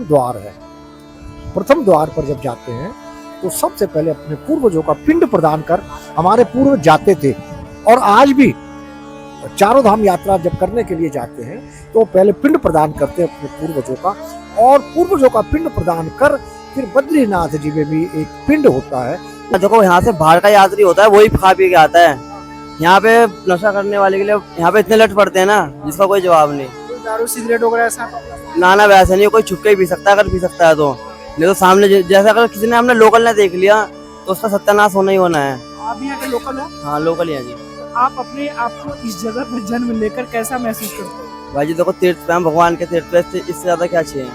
प्रथम द्वार है। प्रथम द्वार पर जब जाते हैं तो सबसे पहले अपने पूर्वजों का पिंड प्रदान कर हमारे पूर्वज जाते थे। और आज भी चारों धाम यात्रा जब करने के लिए जाते हैं तो पहले पिंड प्रदान करते हैं अपने पूर्वजों का, और पूर्वजों का पिंड प्रदान कर फिर बद्रीनाथ जी में भी एक पिंड होता है। देखो यहाँ से बाहर का यात्री होता है वही खा पी के आता है। यहाँ पे नशा करने वाले के लिए यहाँ पे इतने लट पड़ते हैं ना जिसका कोई जवाब नहीं। दारू सिगरेट वगैरह ऐसा ना वैसे नहीं, कोई छुप के ही पी सकता है अगर पी सकता है तो, नहीं तो सामने जैसे अगर किसी ने हमने लोकल ने देख लिया तो उसका सत्यानाश होना ही होना है। आप यहाँ के लोकल है? हाँ लोकल ही है जी। आप अपने आप को इस जगह पर जन्म लेकर कैसा महसूस करते हैं? भाई जी देखो तीर्थ पे हम भगवान के तीर्थ पे इससे ज्यादा क्या चाहिए।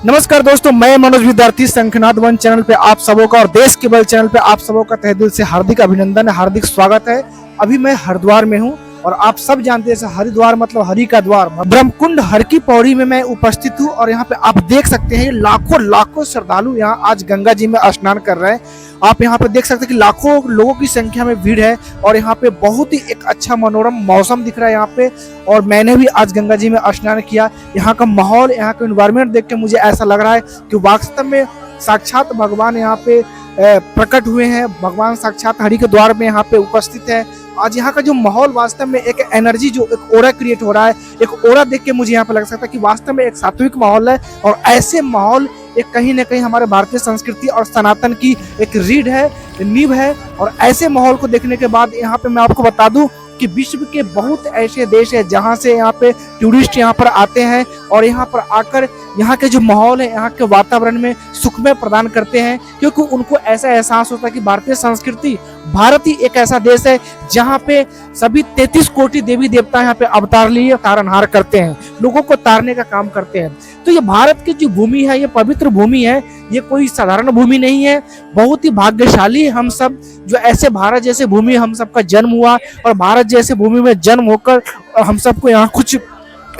नमस्कार दोस्तों, मैं मनोज विद्यार्थी शंखनाद वन चैनल पे आप सबों का और देश के बल चैनल पे आप सबों का तहे दिल से हार्दिक अभिनंदन, हार्दिक स्वागत है। अभी मैं हरिद्वार में हूँ और आप सब जानते हैं हरिद्वार मतलब हरि का द्वार, ब्रह्मकुंड हर की पौड़ी में मैं उपस्थित हूँ। और यहाँ पे आप देख सकते हैं लाखों लाखों श्रद्धालु यहाँ आज गंगा जी में स्नान कर रहे हैं। आप यहाँ पे देख सकते हैं कि लाखों लोगों की संख्या में भीड़ है और यहाँ पे बहुत ही एक अच्छा मनोरम मौसम दिख रहा है यहाँ पे। और मैंने भी आज गंगा जी में स्नान किया। यहाँ का माहौल, यहाँ का एनवायरनमेंट देख के मुझे ऐसा लग रहा है कि वास्तव में साक्षात भगवान यहाँ पे प्रकट हुए हैं। भगवान साक्षात हरि के द्वार में यहाँ पे उपस्थित है। आज यहाँ का जो माहौल वास्तव में एक एनर्जी, जो एक ओरा क्रिएट हो रहा है, एक ओरा देख के मुझे यहाँ पे लग सकता है कि वास्तव में एक सात्विक माहौल है। और ऐसे माहौल एक कहीं ना कहीं हमारे भारतीय संस्कृति और सनातन की एक रीढ़ है, नींव है। और ऐसे माहौल को देखने के बाद यहाँ पे मैं आपको बता दूं कि विश्व के बहुत ऐसे देश है जहाँ से यहाँ पे टूरिस्ट यहाँ पर आते हैं और यहाँ पर आकर यहाँ के जो माहौल है, यहाँ के वातावरण में सुखमय प्रदान करते हैं, क्योंकि उनको ऐसा एहसास होता है कि भारतीय संस्कृति, भारत ही एक ऐसा देश है जहाँ पे सभी 33 कोटि देवी देवता यहाँ पे अवतार लिए तारनहार करते हैं, लोगों को तारने का काम करते हैं। तो ये भारत की जो भूमि है, ये पवित्र भूमि है, ये कोई साधारण भूमि नहीं है। बहुत ही भाग्यशाली हम सब जो ऐसे भारत जैसे भूमि हम सबका जन्म हुआ और भारत जैसे भूमि में जन्म होकर हम सबको यहाँ कुछ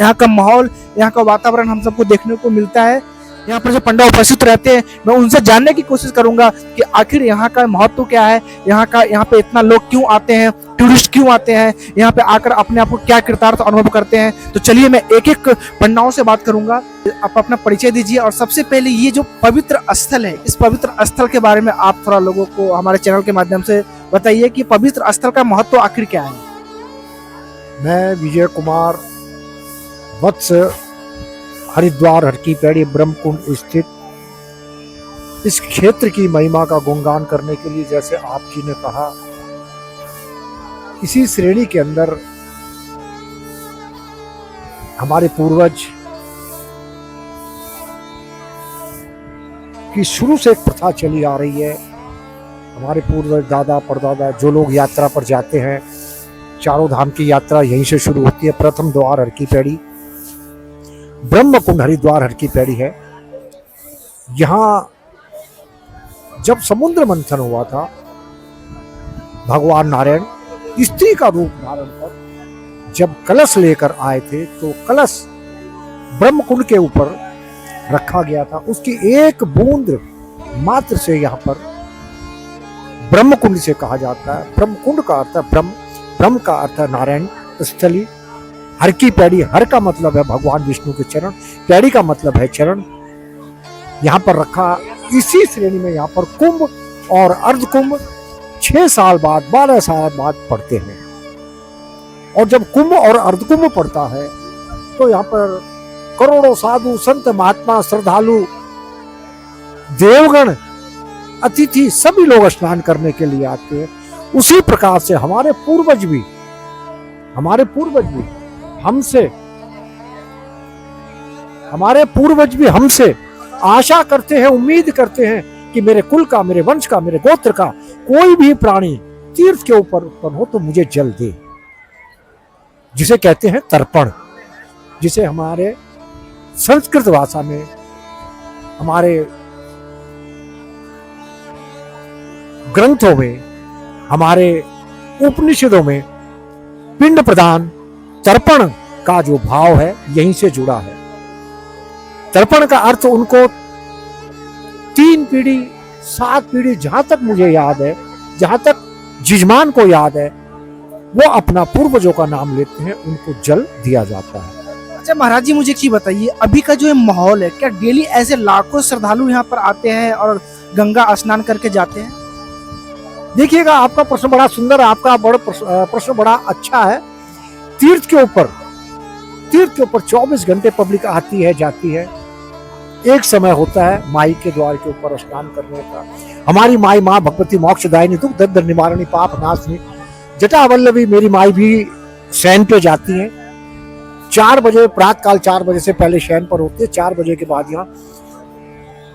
यहाँ का माहौल, यहाँ का वातावरण हम सबको देखने को मिलता है। यहाँ पर जो पंडा उपस्थित रहते हैं मैं उनसे जानने की कोशिश करूंगा कि आखिर यहाँ का महत्व क्या है, यहाँ पे इतना लोग क्यों आते हैं, टूरिस्ट क्यों आते हैं, यहाँ पे आकर अपने आप को क्या कृतार्थ अनुभव करते हैं। तो चलिए मैं एक एक पंडाओं से बात करूंगा। आप अपना परिचय दीजिए और सबसे पहले ये जो पवित्र स्थल है, इस पवित्र स्थल के बारे में आप थोड़ा लोगों को हमारे चैनल के माध्यम से बताइए कि पवित्र स्थल का महत्व आखिर क्या है। मैं विजय कुमार वत्स हरिद्वार हर की पैड़ी ब्रह्मकुंड स्थित इस क्षेत्र की महिमा का गुणगान करने के लिए, जैसे आप जी ने कहा, इसी श्रेणी के अंदर हमारे पूर्वज की शुरू से एक प्रथा चली आ रही है। हमारे पूर्वज, दादा परदादा, जो लोग यात्रा पर जाते हैं, चारों धाम की यात्रा यहीं से शुरू होती है। प्रथम द्वार हर की पैड़ी ब्रह्मकुंड हरिद्वार हर की पैड़ी है। यहाँ जब समुद्र मंथन हुआ था, भगवान नारायण स्त्री का रूप धारण कर जब कलश लेकर आए थे तो कलश ब्रह्मकुंड के ऊपर रखा गया था। उसकी एक बूंद मात्र से यहाँ पर ब्रह्मकुंड से कहा जाता है। ब्रह्मकुंड का अर्थ है ब्रह्म, ब्रह्म का अर्थ है नारायण स्थली। हर की पैड़ी, हर का मतलब है भगवान विष्णु के चरण, पैड़ी का मतलब है चरण। यहाँ पर रखा, इसी श्रेणी में यहाँ पर कुंभ और अर्ध कुंभ 6 साल बाद, 12 साल बाद पड़ते हैं। और जब कुंभ और अर्ध कुंभ पड़ता है तो यहाँ पर करोड़ों साधु, संत, महात्मा, श्रद्धालु, देवगण, अतिथि सभी लोग स्नान करने के लिए आते हैं। उसी प्रकार से हमारे पूर्वज भी हमसे आशा करते हैं, उम्मीद करते हैं कि मेरे कुल का, मेरे वंश का, मेरे गोत्र का कोई भी प्राणी तीर्थ के ऊपर उत्पन्न हो तो मुझे जल दे, जिसे कहते हैं तर्पण, जिसे हमारे संस्कृत भाषा में, हमारे ग्रंथों में, हमारे उपनिषदों में पिंड प्रदान, तर्पण का जो भाव है यहीं से जुड़ा है। तर्पण का अर्थ उनको 3 पीढ़ी 7 पीढ़ी, जहां तक मुझे याद है, जहां तक जिजमान को याद है, वो अपना पूर्वजों का नाम लेते हैं, उनको जल दिया जाता है। अच्छा महाराज जी, मुझे एक चीज बताइए, अभी का जो ये माहौल है, क्या डेली ऐसे लाखों श्रद्धालु यहाँ पर आते हैं और गंगा स्नान करके जाते हैं? देखिएगा, आपका प्रश्न बड़ा सुंदर है, आपका प्रश्न बड़ा अच्छा है। तीर्थ के ऊपर 24 घंटे पब्लिक आती है जाती है। एक समय होता है माई के द्वार के ऊपर स्नान करने का। हमारी माई माँ भगवती मोक्षदायिनी दुख दर्द निवारणी पाप नाशनी जटावल्लभी मेरी माई भी शयन पे जाती हैं। 4 बजे, प्रातः काल 4 बजे से पहले शयन पर होती है। 4 बजे के बाद यहाँ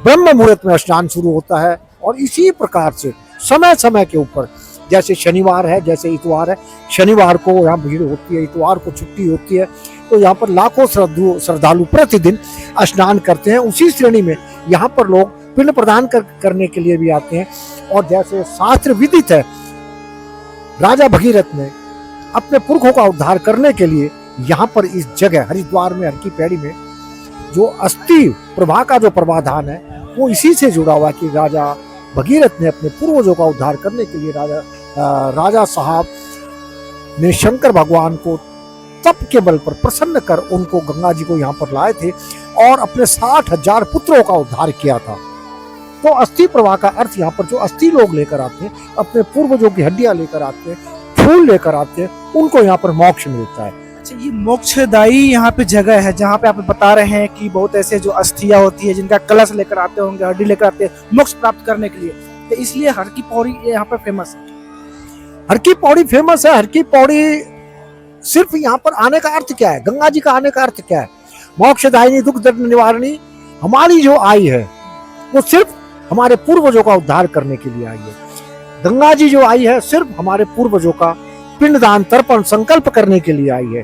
ब्रह्म मुहूर्त में स्नान शुरू होता है। और इसी प्रकार से समय समय के ऊपर, जैसे शनिवार है, जैसे इतवार है, शनिवार को यहाँ भीड़ होती है, इतवार को छुट्टी होती है, तो यहाँ पर लाखों श्रद्धालु प्रतिदिन स्नान करते हैं। उसी श्रेणी में यहाँ पर लोग पिंड प्रदान करने के लिए भी आते हैं। और जैसे शास्त्र विदित है, राजा भगीरथ ने अपने पुरखों का उद्धार करने के लिए यहाँ पर इस जगह हरिद्वार में, हर की पैड़ी में जो अस्थि प्रभा का जो प्रवाधान है, वो इसी से जुड़ा हुआ कि राजा भगीरथ ने अपने पूर्वजों का उद्धार करने के लिए राजा साहब ने शंकर भगवान को तप के बल पर प्रसन्न कर उनको गंगा जी को यहाँ पर लाए थे और अपने 60,000 पुत्रों का उद्धार किया था। तो अस्थि प्रवाह का अर्थ यहाँ पर जो अस्थि लोग लेकर आते हैं, अपने पूर्वजों की हड्डियां लेकर आते हैं, फूल लेकर आते हैं, उनको यहाँ पर मोक्ष मिलता है। अच्छा, ये मोक्षदायी यहाँ पे जगह है जहाँ पे आप बता रहे हैं कि बहुत ऐसे जो अस्थियां होती है जिनका कलश लेकर आते होंगे, हड्डी लेकर आते हैं मोक्ष प्राप्त करने के लिए, तो इसलिए हर की पौड़ी यहाँ पर फेमस है। हर की पौड़ी फेमस है। हर की पौड़ी सिर्फ यहाँ पर आने का अर्थ क्या है, गंगा जी का आने का अर्थ क्या है? मोक्षदायिनी दुख दर्द निवारणी हमारी जो आई है वो सिर्फ हमारे पूर्वजों का उद्धार करने के लिए आई है। गंगा जी जो आई है सिर्फ हमारे पूर्वजों का पिंडदान तर्पण संकल्प करने के लिए आई है।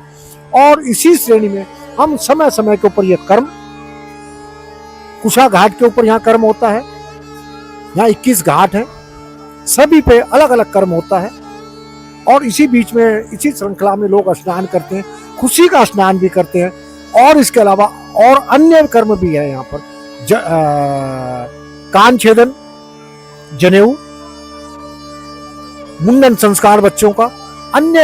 और इसी श्रेणी में हम समय समय के ऊपर ये कर्म, कुशा घाट के ऊपर यहाँ कर्म होता है, यहाँ 21 घाट है, सभी पे अलग अलग कर्म होता है। और इसी बीच में, इसी श्रृंखला में लोग स्नान करते हैं, खुशी का स्नान भी करते हैं। और इसके अलावा और अन्य कर्म भी है यहाँ पर, कान छेदन, जनेऊ, मुंडन संस्कार बच्चों का, अन्य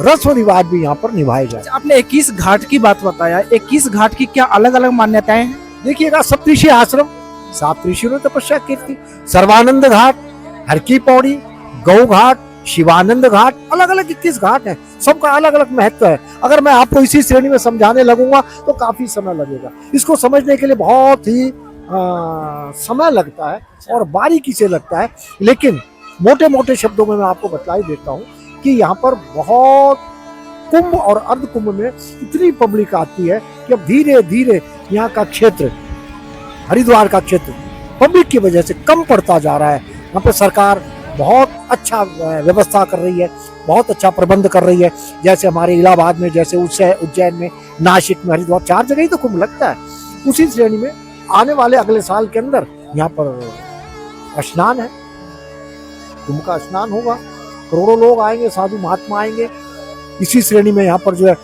रस्म रिवाज भी यहाँ पर निभाए जाए। आपने 21 घाट की बात बताया, 21 घाट की क्या अलग अलग मान्यताएं हैं? देखिएगा, सप्तऋषि आश्रम, 7 ऋषियों ने तपस्या की थी। सर्वानंद घाट, हर की पौड़ी, गौ घाट, शिवानंद घाट, अलग अलग 21 घाट है, सबका अलग अलग महत्व है। अगर मैं आपको इसी श्रेणी में समझाने लगूंगा तो काफी समय लगेगा। इसको समझने के लिए बहुत ही समय लगता है और बारीकी से लगता है। लेकिन मोटे मोटे शब्दों में मैं आपको बतला ही देता हूँ कि यहाँ पर बहुत कुंभ और अर्ध कुंभ में इतनी पब्लिक आती है कि अब धीरे धीरे यहाँ का क्षेत्र, हरिद्वार का क्षेत्र पब्लिक की वजह से कम पड़ता जा रहा है। यहाँ पर सरकार बहुत अच्छा व्यवस्था कर रही है, बहुत अच्छा प्रबंध कर रही है। जैसे हमारे इलाहाबाद में, जैसे उज्जैन में, नासिक में, हरिद्वार, 4 जगह ही तो कुंभ लगता है। उसी श्रेणी में आने वाले अगले साल के अंदर यहाँ पर स्नान है, कुंभ का स्नान होगा, करोड़ों लोग आएंगे, साधु महात्मा आएंगे। इसी श्रेणी में यहाँ पर जो है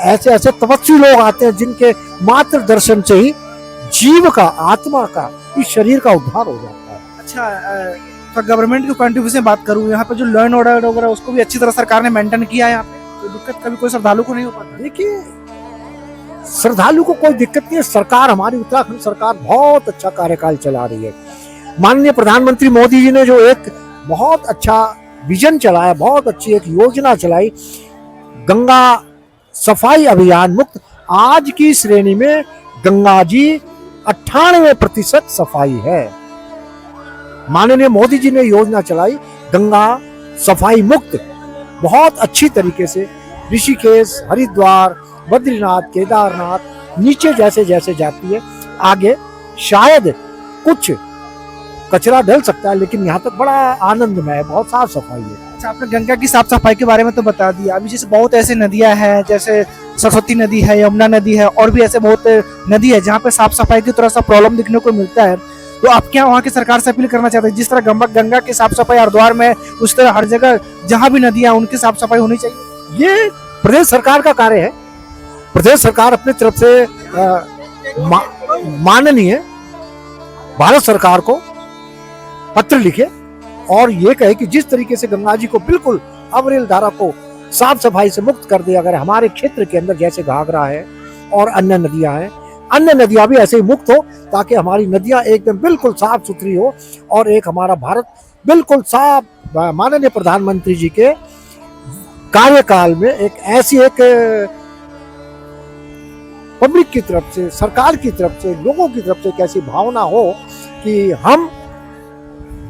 ऐसे ऐसे तपस्वी लोग आते हैं जिनके मात्र दर्शन से ही जीव का, आत्मा का, इस शरीर का उद्धार हो जाता है। अच्छा, तो गवर्नमेंट की कंट्रीब्यूशन बात करूँ, यहाँ पे जो लॉ एंड ऑर्डर वगैरह उसको भी अच्छी तरह सरकार ने मेंटेन किया है। यहाँ पे तो दिक्कत कभी कोई श्रद्धालु को नहीं हो पाता। देखिए, श्रद्धालु को कोई दिक्कत नहीं है। सरकार, हमारी उत्तराखंड सरकार बहुत अच्छा कार्यकाल चला रही है। माननीय प्रधानमंत्री मोदी जी ने जो एक बहुत अच्छा विजन चलाया, बहुत अच्छी एक योजना चलाई, गंगा सफाई अभियान मुक्त, आज की श्रेणी में गंगा जी 98% सफाई है। माननीय मोदी जी ने योजना चलाई गंगा सफाई मुक्त, बहुत अच्छी तरीके से ऋषिकेश, हरिद्वार, बद्रीनाथ, केदारनाथ नीचे जैसे जैसे जाती है, आगे शायद कुछ कचरा डल सकता है, लेकिन यहाँ तक बड़ा आनंदमय है, बहुत साफ सफाई है। अच्छा, आपने गंगा की साफ सफाई के बारे में तो बता दिया। अभी जैसे बहुत ऐसे नदियां हैं, जैसे सरस्वती नदी है, यमुना नदी है, और भी ऐसे बहुत नदी है जहाँ पे साफ सफाई की थोड़ा सा प्रॉब्लम देखने को मिलता है। तो आप क्या वहाँ की सरकार से अपील करना चाहते हैं, जिस तरह गंगा की साफ सफाई हरिद्वार में, उस तरह हर जगह जहाँ भी नदियां उनकी साफ सफाई होनी चाहिए? ये प्रदेश सरकार का कार्य है। प्रदेश सरकार अपनी तरफ से माननीय भारत सरकार को पत्र लिखे और ये कहे कि जिस तरीके से गंगा जी को बिल्कुल अविरल धारा को साफ सफाई से मुक्त कर दे। अगर हमारे क्षेत्र के अंदर जैसे घाघरा है और अन्य नदियां हैं, अन्य नदियां भी ऐसे ही मुक्त हो, ताकि हमारी नदियां एकदम बिल्कुल साफ सुथरी हो और एक हमारा भारत बिल्कुल साफ, माननीय प्रधानमंत्री जी के कार्यकाल में एक ऐसी एक पब्लिक की तरफ से, सरकार की तरफ से, लोगों की तरफ से एक ऐसी भावना हो कि हम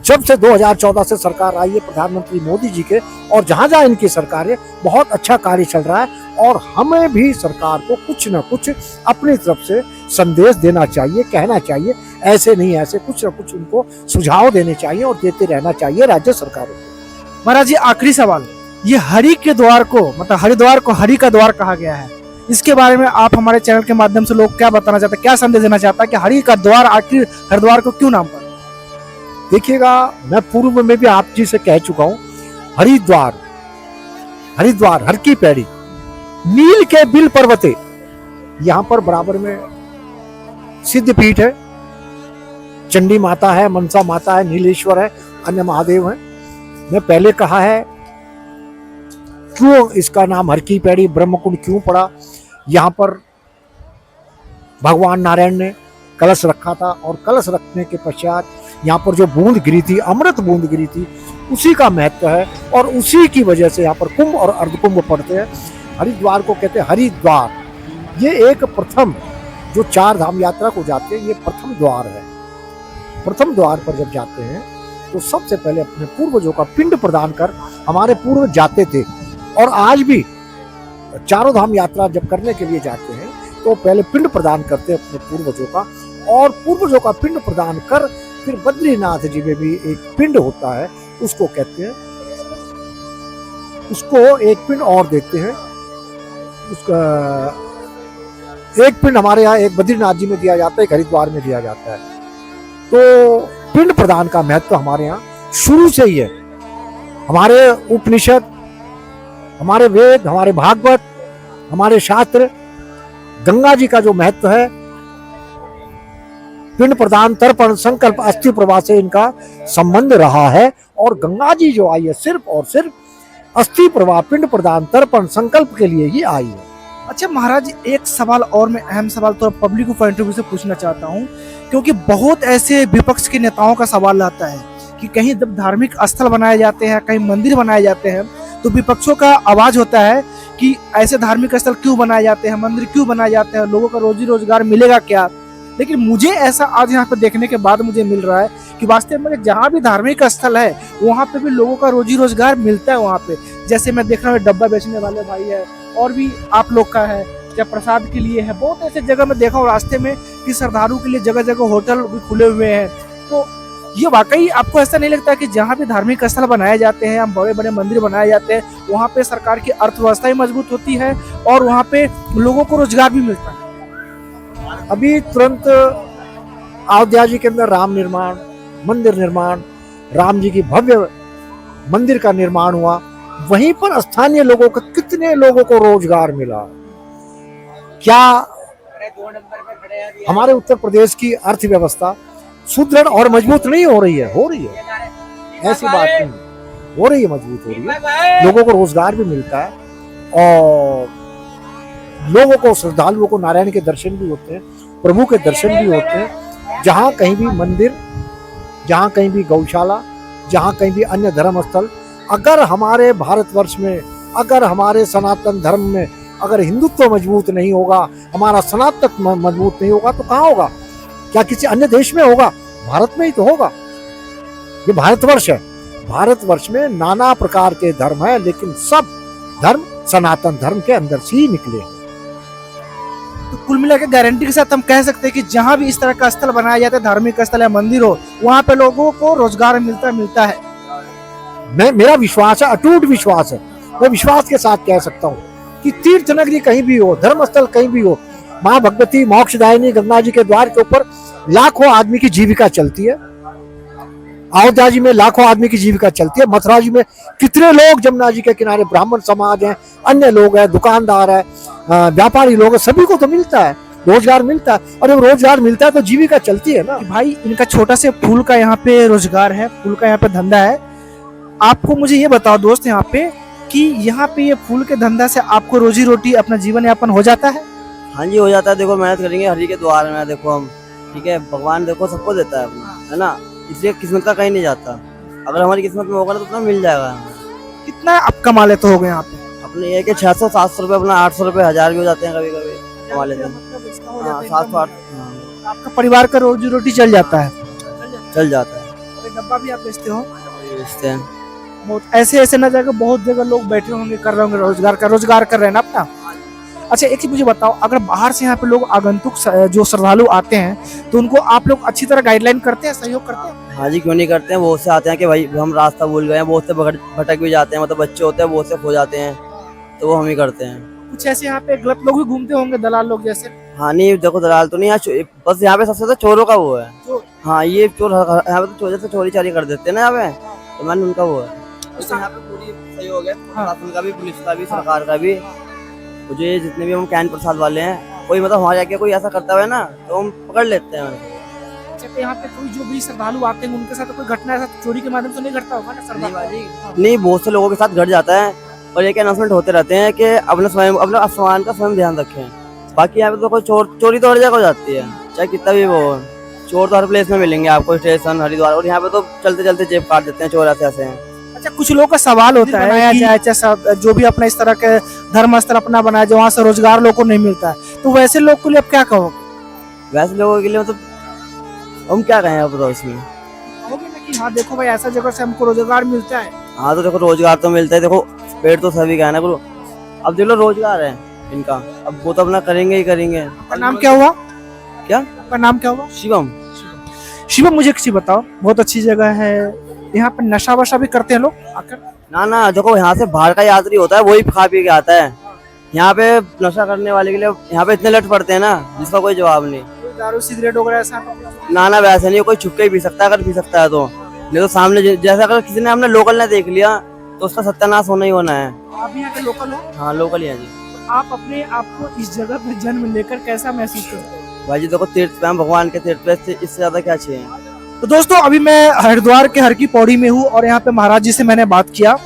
जब से 2014 से सरकार आई है प्रधानमंत्री मोदी जी के, और जहां जहां इनकी सरकार है बहुत अच्छा कार्य चल रहा है, और हमें भी सरकार को कुछ ना कुछ अपनी तरफ से संदेश देना चाहिए, कहना चाहिए, ऐसे नहीं ऐसे कुछ ना कुछ उनको सुझाव देने चाहिए और देते रहना चाहिए राज्य सरकारों को। महाराज जी, आखिरी सवाल, ये हरि के द्वार को, मतलब हरिद्वार को हरि का द्वार कहा गया है, इसके बारे में आप हमारे चैनल के माध्यम से लोग क्या बताना चाहते हैं, क्या संदेश देना चाहता है कि हरि का द्वार आखिर हरिद्वार को क्यों नाम पड़ा? देखिएगा, मैं पूर्व में भी आप जी से कह चुका हूं, हरिद्वार, हरिद्वार, हर की पैड़ी, नील के बिल पर्वते, यहाँ पर बराबर में सिद्ध पीठ है, चंडी माता है, मनसा माता है, नीलेश्वर है, अन्य महादेव हैं। मैं पहले कहा है क्यों इसका नाम हर की पैड़ी ब्रह्मकुंड क्यों पड़ा। यहाँ पर भगवान नारायण ने कलश रखा था, और कलश रखने के पश्चात यहाँ पर जो बूंद गिरी थी, अमृत बूंद गिरी थी, उसी का महत्व है, और उसी की वजह से यहाँ पर कुंभ और अर्धकुंभ पड़ते हैं। हरिद्वार को कहते हैं हरिद्वार। ये एक प्रथम, जो 4 धाम यात्रा को जाते हैं, ये प्रथम द्वार है। प्रथम द्वार पर जब जाते हैं तो सबसे पहले अपने पूर्वजों का पिंड प्रदान कर हमारे पूर्वज जाते थे, और आज भी 4 धाम यात्रा जब करने के लिए जाते हैं तो पहले पिंड प्रदान करते हैं अपने पूर्वजों का, और पूर्वजों का पिंड प्रदान कर फिर बद्रीनाथ जी में भी एक पिंड होता है, उसको कहते हैं, उसको एक पिंड और देते हैं। उसका एक पिंड हमारे यहाँ एक बद्रीनाथ जी में दिया जाता है, एक हरिद्वार में दिया जाता है। तो पिंड प्रदान का महत्व हमारे यहाँ शुरू से ही है। हमारे उपनिषद, हमारे वेद, हमारे भागवत, हमारे शास्त्र, गंगा जी का जो महत्व है, पिंड प्रदान, तर्पण, संकल्प, अस्थि प्रवाह से इनका संबंध रहा है, और गंगा जी जो आई है सिर्फ और सिर्फ अस्थि प्रवाह, पिंड प्रदान, तर्पण, संकल्प के लिए ही आई है। अच्छा महाराज, एक सवाल और, मैं अहम सवाल तो पब्लिक पॉइंट ऑफ व्यू से पूछना चाहता हूँ, क्योंकि बहुत ऐसे विपक्ष के नेताओं का सवाल आता है कि कहीं जब धार्मिक स्थल बनाए जाते हैं, कहीं मंदिर बनाए जाते हैं, तो विपक्षों का आवाज होता है कि ऐसे धार्मिक स्थल क्यों बनाए जाते हैं, मंदिर क्यों बनाए जाते हैं, लोगों का रोजी रोजगार मिलेगा क्या। लेकिन मुझे ऐसा आज यहाँ पे देखने के बाद मुझे मिल रहा है कि वास्तव में जहाँ भी धार्मिक स्थल है वहाँ पे भी लोगों का रोजी रोजगार मिलता है। वहाँ पे जैसे मैं देख रहा हूँ डब्बा बेचने वाले भाई है, और भी आप लोग का है, या प्रसाद के लिए है, बहुत ऐसे जगह में देखा हूँ रास्ते में कि श्रद्धालु के लिए जगह जगह होटल भी खुले हुए हैं। तो ये वाकई आपको ऐसा नहीं लगता कि जहाँ भी धार्मिक स्थल बनाए जाते हैं, बड़े बड़े मंदिर बनाए जाते हैं, वहाँ पे सरकार की अर्थव्यवस्था भी मजबूत होती है और वहाँ पे लोगों को रोजगार भी मिलता है? अभी तुरंत अयोध्या जी के अंदर राम निर्माण, मंदिर निर्माण, राम जी की भव्य मंदिर का निर्माण हुआ, वहीं पर स्थानीय लोगों को, कितने लोगों को रोजगार मिला। क्या हमारे उत्तर प्रदेश की अर्थव्यवस्था सुदृढ़ और मजबूत नहीं हो रही है? हो रही है, ऐसी बात नहीं, हो रही है, मजबूत हो रही है। लोगों को रोजगार भी मिलता है, और लोगों को, श्रद्धालुओं को नारायण के दर्शन भी होते हैं, प्रभु के दर्शन भी होते हैं। जहाँ कहीं भी मंदिर, जहाँ कहीं भी गौशाला, जहाँ कहीं भी अन्य धर्म स्थल, अगर हमारे भारतवर्ष में, अगर हमारे सनातन धर्म में अगर हिंदुत्व मजबूत नहीं होगा, हमारा सनातन मजबूत नहीं होगा, तो कहाँ होगा? क्या किसी अन्य देश में होगा? भारत में ही तो होगा। ये भारतवर्ष है, भारतवर्ष में नाना प्रकार के धर्म है, लेकिन सब धर्म सनातन धर्म के अंदर से ही निकले हैं। तो कुल मिलाकर गारंटी के साथ हम कह सकते हैं कि जहाँ भी इस तरह का स्थल बनाया जाता है, धार्मिक स्थल या मंदिर हो, वहाँ पे लोगों को रोजगार मिलता है। मेरा विश्वास है, अटूट विश्वास है, मैं विश्वास के साथ कह सकता हूँ कि तीर्थ नगरी कहीं भी हो, धर्म स्थल कहीं भी हो, माँ भगवती मोक्षदायिनी गंगा जी के द्वार के ऊपर लाखों आदमी की जीविका चलती है। अयोध्या जी में लाखों आदमी की जीविका चलती है। मथुरा जी में कितने लोग जमुना जी के किनारे, ब्राह्मण समाज हैं, अन्य लोग हैं, दुकानदार है, व्यापारी लोग हैं, सभी को तो मिलता है, रोजगार मिलता है। और जब रोजगार मिलता है तो जीविका चलती है ना। भाई इनका छोटा से फूल का यहाँ पे रोजगार है, फूल का यहाँ पे धंधा है। आपको मुझे ये बताओ दोस्त, यहाँ पे कि यहाँ पे ये फूल के धंधा से आपको रोजी रोटी अपना जीवन यापन हो जाता है? हाँ जी हो जाता है। देखो मेहनत करेंगे हरि के द्वार में, देखो हम ठीक है, भगवान देखो सबको देता है अपना, है ना, इसलिए किस्मत का कहीं नहीं जाता। अगर हमारी किस्मत में होगा ना तो उतना मिल जाएगा हमें। कितना आप कमा लेते हो गए यहाँ पे? अपने ये कि 600-700 रुपये, अपना 800 रुपये, 1000 भी हो जाते हैं कभी कभी कमा लेते हैं। मतलब इसका हो हाँ जाता है 700-800 एकदम। आपका परिवार का रोजी रोटी चल जाता है? चल जाता है। और ये डब्बा भी आप बेचते हो? बेचते हैं। बहुत ऐसे न जगह बहुत जगह लोग बैठे होंगे, कर रहे होंगे, रोजगार कर रहे हैं ना अपना। अच्छा एक चीज मुझे बताओ, अगर बाहर से यहाँ पे लोग आगंतुक जो श्रद्धालु आते हैं तो उनको आप लोग अच्छी तरह गाइडलाइन करते हैं, सहयोग करते हैं? हाँ जी क्यों नहीं करते हैं। बहुत से आते हैं कि भाई हम रास्ता भूल गए हैं, बहुत से भटक भी जाते हैं, मतलब बच्चे होते हैं बहुत से खो जाते हैं, तो वो हम ही करते हैं। कुछ ऐसे यहाँ पे गलत लोग भी घूमते होंगे, दलाल लोग जैसे? हाँ नहीं देखो दलाल तो नहीं, बस यहाँ पे सबसे ज्यादा चोरों का वो है। हाँ ये चोर यहाँ पे तो जैसे चोरी चारी कर देते हैं ना यहाँ पे, तो मैंने उनका वो है। यहाँ पे पूरी सहयोग है प्रशासन का भी, पुलिस का भी, सरकार का भी। मुझे जितने भी हम कैन प्रसाद वाले हैं, कोई मतलब वहाँ जाके कोई ऐसा करता है ना तो हम पकड़ लेते हैं। अच्छा तो यहाँ पे कोई जो भी श्रद्धालु आते हैं उनके साथ कोई घटना ऐसा चोरी के माध्यम से नहीं घटता होगा ना श्रद्धालु? नहीं बहुत से लोगों के साथ घट जाता है, और एक अनाउंसमेंट होते रहते हैं कि अपना सामान का स्वयं ध्यान रखें। बाकी यहाँ पे तो कोई चोरी तो हर जगह हो जाती है, चाहे कितना भी वो हो। चोर तो हर प्लेस में मिलेंगे आपको, स्टेशन, हरिद्वार, और यहाँ पे तो चलते चलते जेब काट देते हैं चोर, ऐसे हैं। अच्छा कुछ लोगों का सवाल होता है कि जो भी अपना इस तरह के धर्म स्थल अपना बनाया जो वहाँ से रोजगार लोगों को नहीं मिलता है, तो वैसे लोग के लिए आप क्या कहोगे? वैसे लोगों के लिए मतलब हम क्या कहें अब तो इसमें, कहोगे ना कि हाँ देखो भाई ऐसा जगह से हमको रोजगार मिलता है? हाँ तो देखो रोजगार तो मिलता है, देखो पेट तो सभी का है ना गुरु। अब देख लो रोजगार है इनका, अब वो तो अपना करेंगे ही करेंगे। आपका नाम क्या हुआ? क्या आपका नाम क्या हुआ? शिवम। शिवम मुझे एक चीज बताओ, बहुत अच्छी जगह है, यहाँ पे नशा वशा भी करते हैं लोग आकर? ना देखो यहाँ से बाहर का यात्री होता है वही खा पी के आता है, यहाँ पे नशा करने वाले के लिए यहाँ पे इतने लट पड़ते हैं ना जिसका कोई जवाब नहीं। दारू सिगरेट वगैरह ऐसा? ना वैसे नहीं, कोई छुप के ही पी सकता है, अगर पी सकता है तो, नहीं तो सामने जैसे अगर किसी ने हमने लोकल ने देख लिया तो उसका सत्यानाश होना ही होना है। आप यहाँ के लोकल हो? हाँ लोकल ही है जी। आप अपने आप को इस जगह पे जन्म लेकर कैसा महसूस करते हैं? भाई जी देखो तीर्थ पे हम भगवान के तीर्थ पे, इससे ज्यादा क्या चाहिए। तो दोस्तों अभी मैं हरिद्वार के हर की पौड़ी में हूँ और यहाँ पे महाराज जी से मैंने बात किया।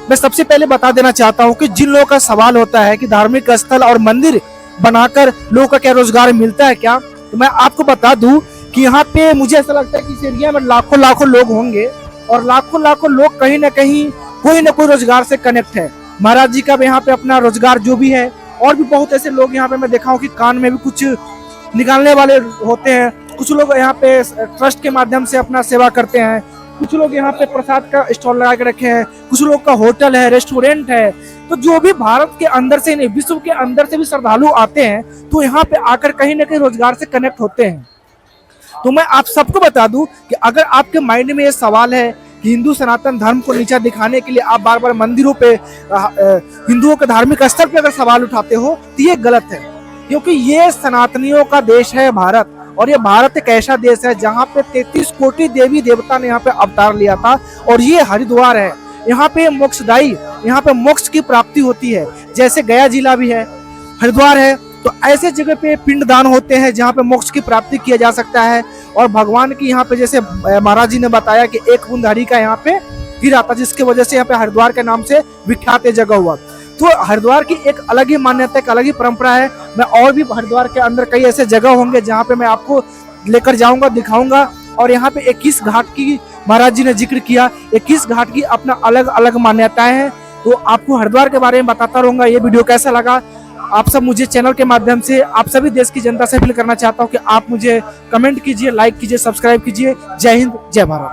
मैं सबसे पहले बता देना चाहता हूँ कि जिन लोगों का सवाल होता है कि धार्मिक स्थल और मंदिर बनाकर लोगों का क्या रोजगार मिलता है क्या, तो मैं आपको बता दूं कि यहाँ पे मुझे ऐसा लगता है कि इस एरिया में लाखों लोग होंगे और लाखों लोग कहीं ना कहीं कोई ना कोई रोजगार से कनेक्ट है। महाराज जी का भी यहाँ पे अपना रोजगार जो भी है, और भी बहुत ऐसे लोग यहाँ पे मैं देखा हूँ कि कान में भी कुछ निकालने वाले होते हैं, कुछ लोग यहाँ पे ट्रस्ट के माध्यम से अपना सेवा करते हैं, कुछ लोग यहाँ पे प्रसाद का स्टॉल लगा के रखे हैं, कुछ लोग का होटल है, रेस्टोरेंट है। तो जो भी भारत के अंदर से नहीं विश्व के अंदर से भी श्रद्धालु आते हैं तो यहाँ पे आकर कहीं ना कहीं रोजगार से कनेक्ट होते हैं। तो मैं आप सबको बता दूं कि अगर आपके माइंड में ये सवाल है कि हिंदू सनातन धर्म को नीचा दिखाने के लिए आप बार बार मंदिरों पे हिंदुओं के धार्मिक स्थल पे अगर सवाल उठाते हो तो ये गलत है, क्योंकि ये सनातनियों का देश है भारत, और ये भारत एक ऐसा देश है जहाँ पे 33 कोटि देवी देवता ने यहाँ पे अवतार लिया था, और ये हरिद्वार है, यहाँ पे मोक्षदायी, यहाँ पे मोक्ष की प्राप्ति होती है। जैसे गया जिला भी है, हरिद्वार है, तो ऐसे जगह पे पिंडदान होते हैं जहाँ पे मोक्ष की प्राप्ति किया जा सकता है। और भगवान की यहाँ पे जैसे महाराज जी ने बताया कि एक बूंद हरि का यहाँ पे गिरा था, जिसकी वजह से यहाँ पे हरिद्वार के नाम से विख्यात जगह हुआ। तो हरिद्वार की एक अलग ही मान्यता, एक अलग ही परंपरा है। मैं और भी हरिद्वार के अंदर कई ऐसे जगह होंगे जहाँ पे मैं आपको लेकर जाऊंगा, दिखाऊंगा। और यहाँ पे 21 घाट की महाराज जी ने जिक्र किया, 21 घाट की अपना अलग अलग मान्यताएं हैं। तो आपको हरिद्वार के बारे में बताता रहूंगा। ये वीडियो कैसा लगा आप सब मुझे चैनल के माध्यम से, आप सभी देश की जनता से अपील करना चाहता हूँ कि आप मुझे कमेंट कीजिए, लाइक कीजिए, सब्सक्राइब कीजिए। जय हिंद, जय भारत।